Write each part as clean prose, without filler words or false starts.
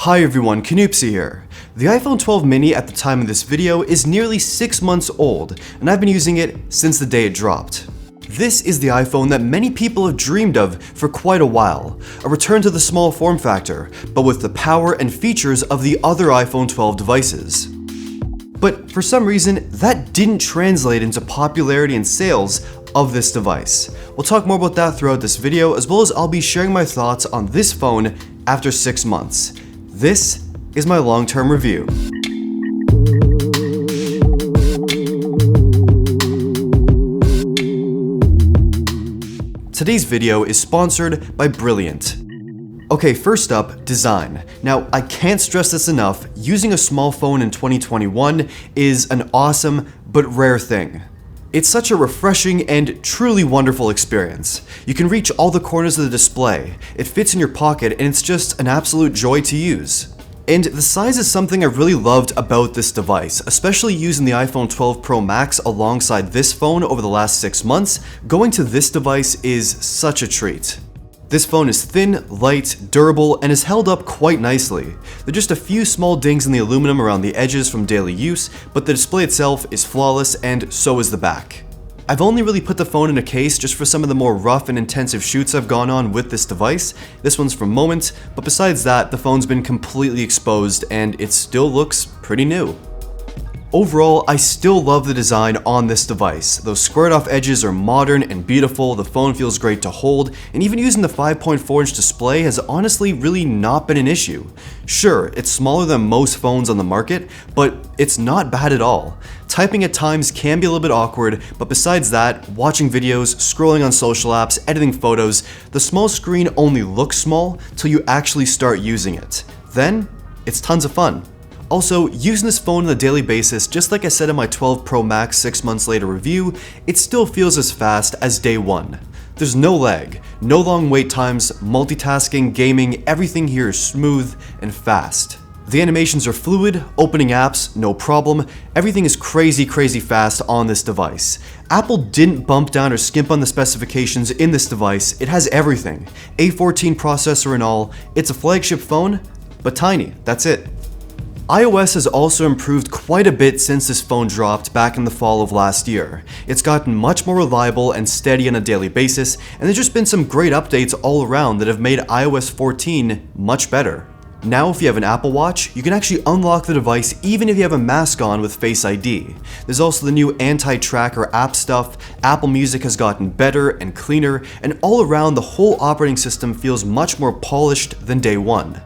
Hi everyone, Canoopsy here. The iPhone 12 mini at the time of this video is nearly 6 months old, and I've been using it since the day it dropped. This is the iPhone that many people have dreamed of for quite a while, a return to the small form factor, but with the power and features of the other iPhone 12 devices. But for some reason, that didn't translate into popularity and sales of this device. We'll talk more about that throughout this video, as well as I'll be sharing my thoughts on this phone after 6 months. This is my long-term review. Today's video is sponsored by Brilliant. Okay, first up, design. Now, I can't stress this enough, using a small phone in 2021 is an awesome but rare thing. It's such a refreshing and truly wonderful experience. You can reach all the corners of the display, it fits in your pocket, and it's just an absolute joy to use. And the size is something I really loved about this device, especially using the iPhone 12 Pro Max alongside this phone over the last 6 months. Going to this device is such a treat. This phone is thin, light, durable, and is held up quite nicely. There are just a few small dings in the aluminum around the edges from daily use, but the display itself is flawless, and so is the back. I've only really put the phone in a case just for some of the more rough and intensive shoots I've gone on with this device. This one's from Moment, but besides that, the phone's been completely exposed and it still looks pretty new. Overall, I still love the design on this device. Those squared off edges are modern and beautiful, the phone feels great to hold, and even using the 5.4-inch display has honestly really not been an issue. Sure, it's smaller than most phones on the market, but it's not bad at all. Typing at times can be a little bit awkward, but besides that, watching videos, scrolling on social apps, editing photos, the small screen only looks small till you actually start using it. Then, it's tons of fun. Also, using this phone on a daily basis, just like I said in my 12 Pro Max 6 months later review, it still feels as fast as day one. There's no lag, no long wait times, multitasking, gaming, everything here is smooth and fast. The animations are fluid, opening apps, no problem, everything is crazy fast on this device. Apple didn't bump down or skimp on the specifications in this device, it has everything. A14 processor and all, it's a flagship phone, but tiny, that's it. iOS has also improved quite a bit since this phone dropped back in the fall of last year. It's gotten much more reliable and steady on a daily basis, and there's just been some great updates all around that have made iOS 14 much better. Now if you have an Apple Watch, you can actually unlock the device even if you have a mask on with Face ID. There's also the new anti-tracker app stuff, Apple Music has gotten better and cleaner, and all around the whole operating system feels much more polished than day one.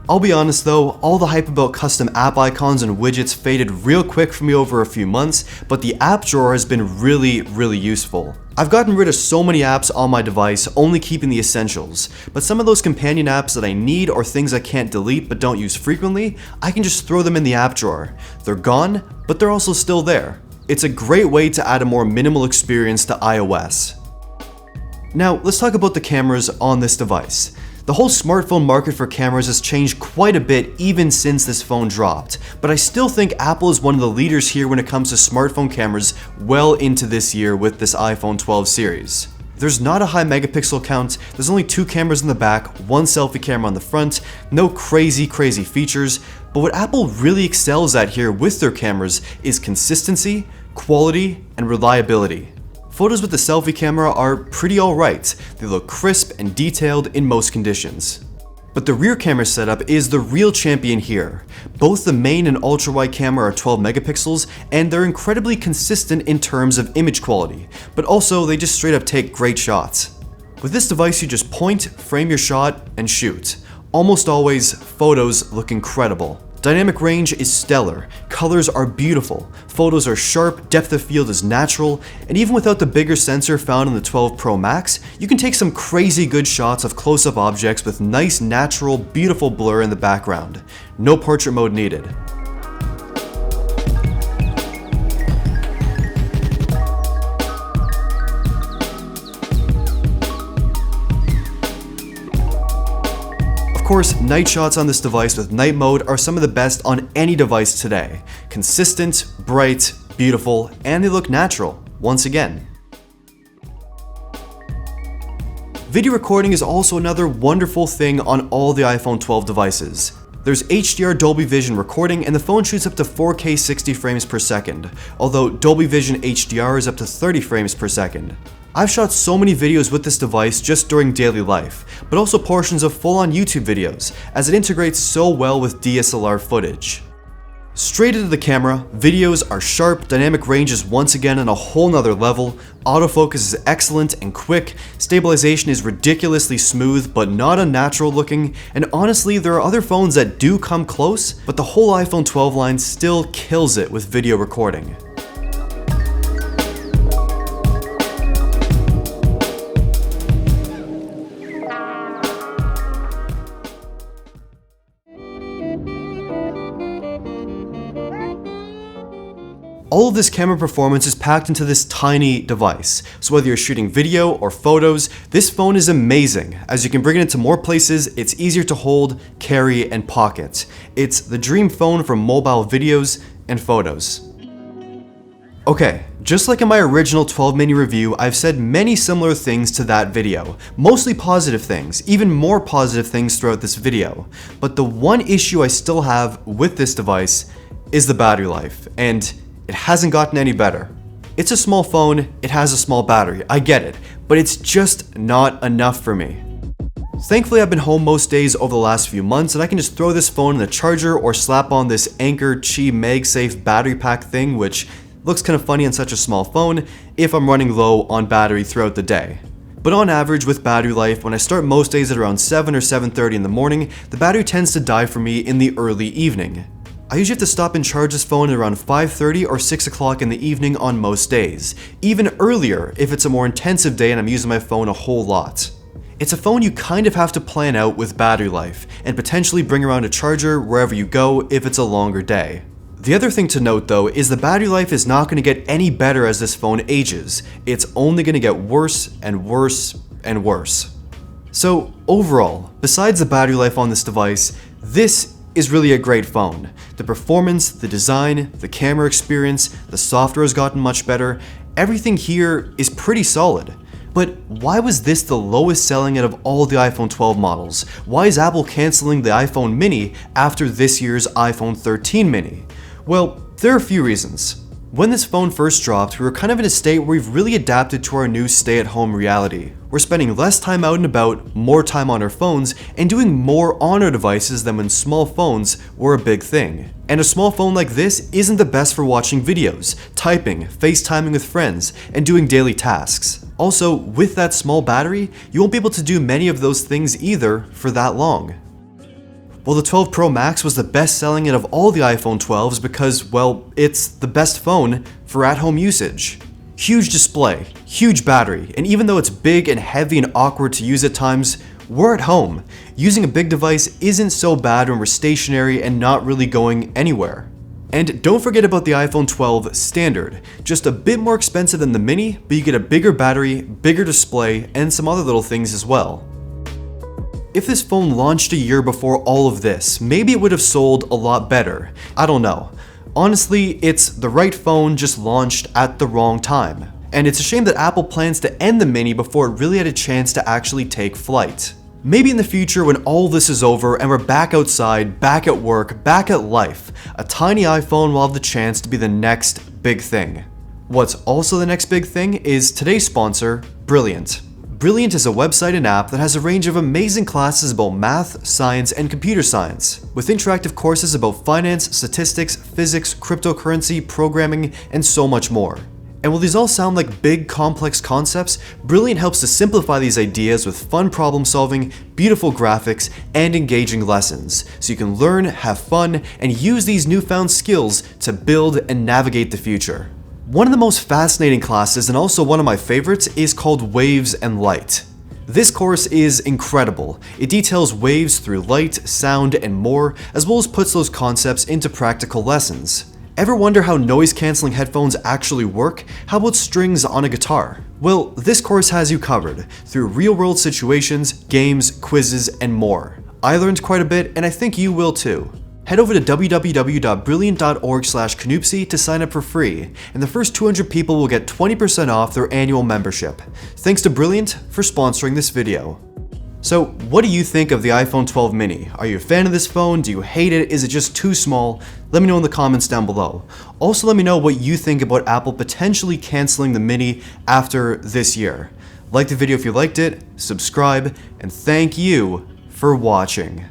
I'll be honest though, all the hype about custom app icons and widgets faded real quick for me over a few months, but the app drawer has been really useful. I've gotten rid of so many apps on my device, only keeping the essentials, but some of those companion apps that I need or things I can't delete but don't use frequently, I can just throw them in the app drawer. They're gone, but they're also still there. It's a great way to add a more minimal experience to iOS. Now, let's talk about the cameras on this device. The whole smartphone market for cameras has changed quite a bit even since this phone dropped, but I still think Apple is one of the leaders here when it comes to smartphone cameras well into this year with this iPhone 12 series. There's not a high megapixel count, there's only 2 cameras in the back, 1 selfie camera on the front, no crazy features, but what Apple really excels at here with their cameras is consistency, quality, and reliability. Photos with the selfie camera are pretty alright, they look crisp and detailed in most conditions. But the rear camera setup is the real champion here. Both the main and ultra-wide camera are 12 megapixels, and they're incredibly consistent in terms of image quality, but also they just straight up take great shots. With this device you just point, frame your shot, and shoot. Almost always, photos look incredible. Dynamic range is stellar, colors are beautiful, photos are sharp, depth of field is natural, and even without the bigger sensor found in the 12 Pro Max, you can take some crazy good shots of close-up objects with nice, natural, beautiful blur in the background. No portrait mode needed. Of course, night shots on this device with night mode are some of the best on any device today. Consistent, bright, beautiful, and they look natural, once again. Video recording is also another wonderful thing on all the iPhone 12 devices. There's HDR Dolby Vision recording, and the phone shoots up to 4K 60 frames per second, although Dolby Vision HDR is up to 30 frames per second. I've shot so many videos with this device just during daily life, but also portions of full-on YouTube videos, as it integrates so well with DSLR footage. Straight into the camera, videos are sharp, dynamic range is once again on a whole nother level, autofocus is excellent and quick, stabilization is ridiculously smooth but not unnatural looking, and honestly there are other phones that do come close, but the whole iPhone 12 line still kills it with video recording. All of this camera performance is packed into this tiny device, so whether you're shooting video or photos, this phone is amazing, as you can bring it into more places, it's easier to hold, carry, and pocket. It's the dream phone for mobile videos and photos. Okay, just like in my original 12 mini review, I've said many similar things to that video, mostly positive things, even more positive things throughout this video. But the one issue I still have with this device is the battery life, and it hasn't gotten any better. It's a small phone, it has a small battery, I get it, but it's just not enough for me. Thankfully, I've been home most days over the last few months, and I can just throw this phone in the charger or slap on this Anker Qi MagSafe battery pack thing, which looks kind of funny on such a small phone, if I'm running low on battery throughout the day. But on average with battery life, when I start most days at around 7 or 7:30 in the morning, the battery tends to die for me in the early evening. I usually have to stop and charge this phone at around 5:30 or 6 o'clock in the evening on most days, even earlier if it's a more intensive day and I'm using my phone a whole lot. It's a phone you kind of have to plan out with battery life, and potentially bring around a charger wherever you go if it's a longer day. The other thing to note though is the battery life is not going to get any better as this phone ages, it's only going to get worse and worse and worse. So overall, besides the battery life on this device, this is really a great phone. The performance, the design, the camera experience, the software has gotten much better, everything here is pretty solid. But why was this the lowest selling out of all the iPhone 12 models? Why is Apple canceling the iPhone mini after this year's iPhone 13 mini? Well, there are a few reasons. When this phone first dropped, we were kind of in a state where we've really adapted to our new stay-at-home reality. We're spending less time out and about, more time on our phones, and doing more on our devices than when small phones were a big thing. And a small phone like this isn't the best for watching videos, typing, FaceTiming with friends, and doing daily tasks. Also, with that small battery, you won't be able to do many of those things either for that long. Well, the 12 Pro Max was the best selling out of all the iPhone 12s because, well, it's the best phone for at-home usage. Huge display, huge battery, and even though it's big and heavy and awkward to use at times, we're at home. Using a big device isn't so bad when we're stationary and not really going anywhere. And don't forget about the iPhone 12 Standard, just a bit more expensive than the Mini, but you get a bigger battery, bigger display, and some other little things as well. If this phone launched a year before all of this, maybe it would have sold a lot better. I don't know. Honestly, it's the right phone just launched at the wrong time. And it's a shame that Apple plans to end the Mini before it really had a chance to actually take flight. Maybe in the future when all this is over and we're back outside, back at work, back at life, a tiny iPhone will have the chance to be the next big thing. What's also the next big thing is today's sponsor, Brilliant. Brilliant is a website and app that has a range of amazing classes about math, science, and computer science, with interactive courses about finance, statistics, physics, cryptocurrency, programming, and so much more. And while these all sound like big, complex concepts, Brilliant helps to simplify these ideas with fun problem solving, beautiful graphics, and engaging lessons, so you can learn, have fun, and use these newfound skills to build and navigate the future. One of the most fascinating classes, and also one of my favorites, is called Waves and Light. This course is incredible. It details waves through light, sound, and more, as well as puts those concepts into practical lessons. Ever wonder how noise-canceling headphones actually work? How about strings on a guitar? Well, this course has you covered, through real-world situations, games, quizzes, and more. I learned quite a bit, and I think you will too. Head over to www.brilliant.org/Canoopsy to sign up for free, and the first 200 people will get 20% off their annual membership. Thanks to Brilliant for sponsoring this video. So what do you think of the iPhone 12 mini? Are you a fan of this phone? Do you hate it? Is it just too small? Let me know in the comments down below. Also let me know what you think about Apple potentially canceling the mini after this year. Like the video if you liked it, subscribe, and thank you for watching.